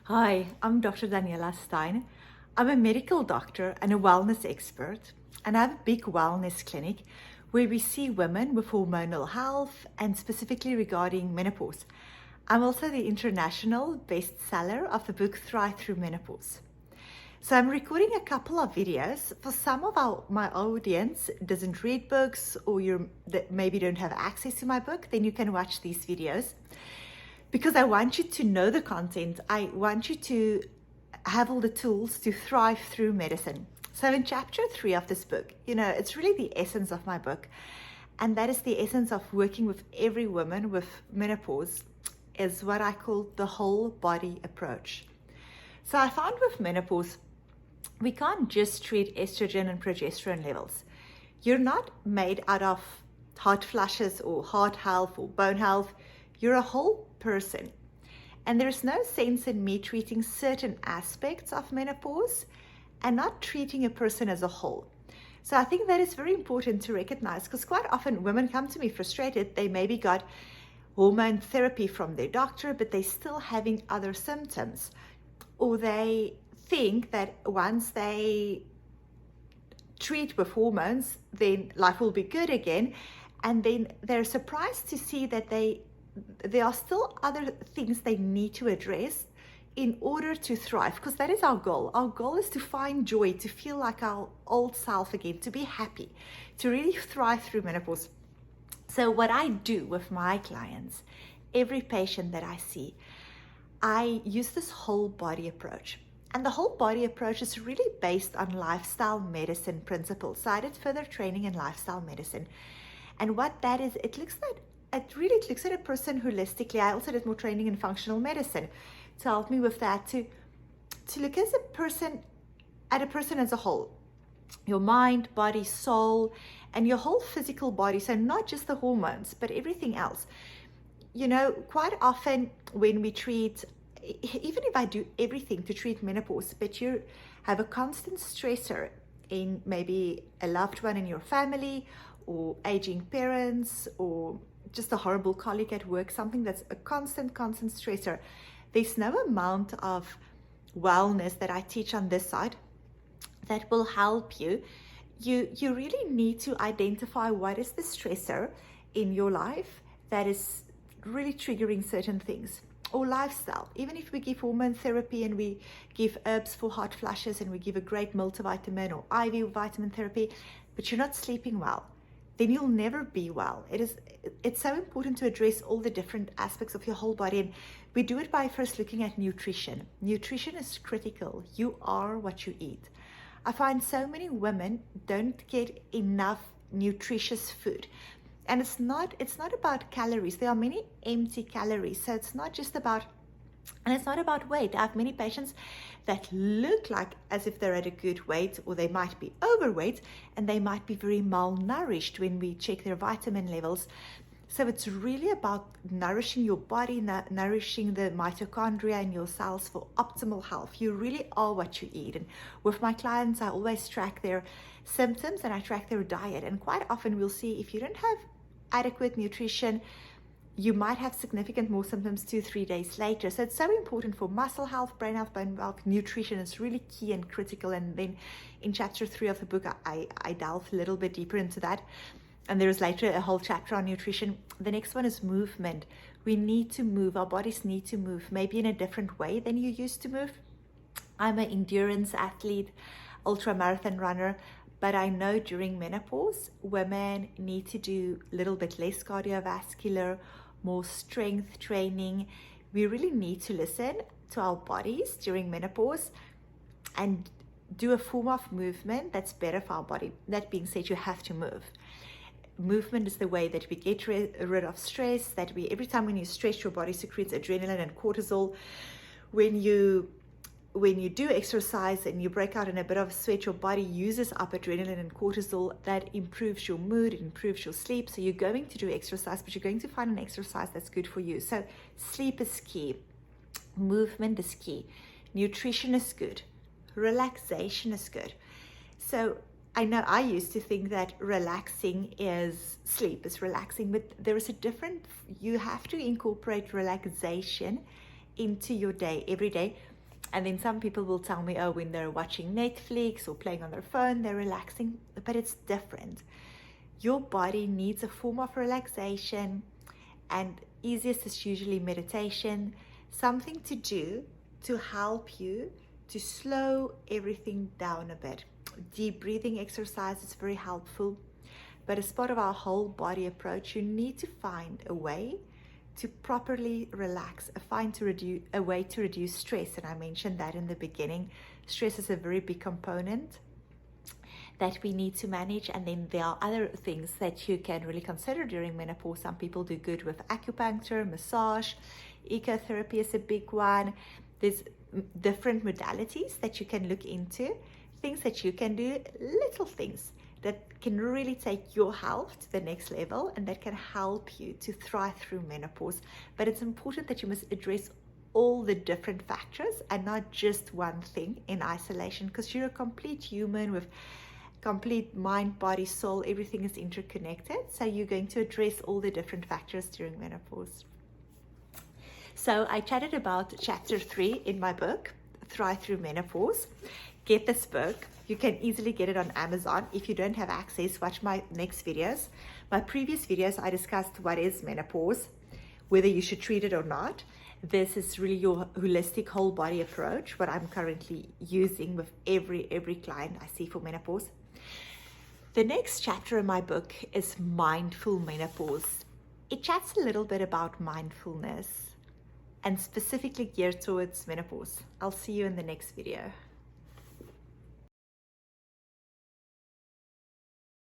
Hi, I'm Dr. Daniela Stein. I'm a medical doctor and a wellness expert, and I have a big wellness clinic where we see women with hormonal health and specifically regarding menopause. I'm also the international bestseller of the book Thrive Through Menopause. So I'm recording a couple of videos for some of my audience doesn't read books or that maybe don't have access to my book, then you can watch these videos because I want you to know the content. I want you to have all the tools to thrive through medicine. So in chapter 3 of this book, it's really the essence of my book. And that is the essence of working with every woman with menopause is what I call the whole body approach. So I found with menopause, we can't just treat estrogen and progesterone levels. You're not made out of hot flashes or heart health or bone health. You're a whole person. And there's no sense in me treating certain aspects of menopause and not treating a person as a whole. So I think that is very important to recognize, because quite often women come to me frustrated. They maybe got hormone therapy from their doctor, but they're still having other symptoms. Or they think that once they treat with hormones, then life will be good again. And then they're surprised to see that there are still other things they need to address in order to thrive, because that is our goal. Our goal is to find joy, to feel like our old self again, to be happy, to really thrive through menopause. So what I do with my clients, every patient that I see, I use this whole body approach. And the whole body approach is really based on lifestyle medicine principles. So I did further training in lifestyle medicine. And what that is, it really looks at a person holistically. I also did more training in functional medicine to help me with that, to look at a person as a whole. Your mind, body, soul, and your whole physical body. So not just the hormones, but everything else. Quite often when we treat, even if I do everything to treat menopause, but you have a constant stressor in maybe a loved one in your family, or aging parents, or just a horrible colleague at work, something that's a constant stressor, there's no amount of wellness that I teach on this side that will help you. You really need to identify what is the stressor in your life that is really triggering certain things, or lifestyle. Even if we give hormone therapy and we give herbs for hot flashes and we give a great multivitamin or IV vitamin therapy, but you're not sleeping well, then you'll never be well. It's so important to address all the different aspects of your whole body. And we do it by first looking at nutrition. Nutrition is critical. You are what you eat. I find so many women don't get enough nutritious food. And it's not about calories. There are many empty calories. So it's not about weight. I have many patients that look like as if they're at a good weight, or they might be overweight, and they might be very malnourished when we check their vitamin levels. So it's really about nourishing your body, nourishing the mitochondria in your cells for optimal health. You really are what you eat. And with my clients, I always track their symptoms and I track their diet. And quite often we'll see if you don't have adequate nutrition, you might have significant more symptoms 2-3 days later. So it's so important for muscle health, brain health, bone health. Nutrition is really key and critical. And then in chapter 3 of the book, I delve a little bit deeper into that. And there is later a whole chapter on nutrition. The next one is movement. We need to move. Our bodies need to move, maybe in a different way than you used to move. I'm an endurance athlete, ultra marathon runner. But I know during menopause, women need to do a little bit less cardiovascular, more strength training. We really need to listen to our bodies during menopause and do a form of movement that's better for our body. That being said, you have to move. Movement is the way that we get rid of stress, every time when you stress, your body secretes adrenaline and cortisol. When you do exercise and you break out in a bit of sweat, your body uses up adrenaline and cortisol. That improves your mood, it improves your sleep. So you're going to do exercise, but you're going to find an exercise that's good for you. So sleep is key. Movement is key. Nutrition is good. Relaxation is good. So I know I used to think that relaxing is sleep is relaxing, but there is you have to incorporate relaxation into your day every day. And then some people will tell me, oh, when they're watching Netflix or playing on their phone, they're relaxing, but it's different. Your body needs a form of relaxation, and easiest is usually meditation, something to do to help you to slow everything down a bit. Deep breathing exercise is very helpful, but as part of our whole body approach, you need to find a way to properly relax, a way to reduce stress. And I mentioned that in the beginning. Stress is a very big component that we need to manage. And then there are other things that you can really consider during menopause. Some people do good with acupuncture, massage, ecotherapy is a big one. There's different modalities that you can look into, things that you can do, little things that can really take your health to the next level and that can help you to thrive through menopause. But it's important that you must address all the different factors and not just one thing in isolation, because you're a complete human with complete mind, body, soul. Everything is interconnected. So you're going to address all the different factors during menopause. So I chatted about chapter 3 in my book, Thrive Through Menopause. Get this book. You can easily get it on Amazon. If you don't have access, watch my next videos. My previous videos, I discussed what is menopause, whether you should treat it or not. This is really your holistic whole body approach, what I'm currently using with every client I see for menopause. The next chapter in my book is Mindful Menopause. It chats a little bit about mindfulness and specifically geared towards menopause. I'll see you in the next video.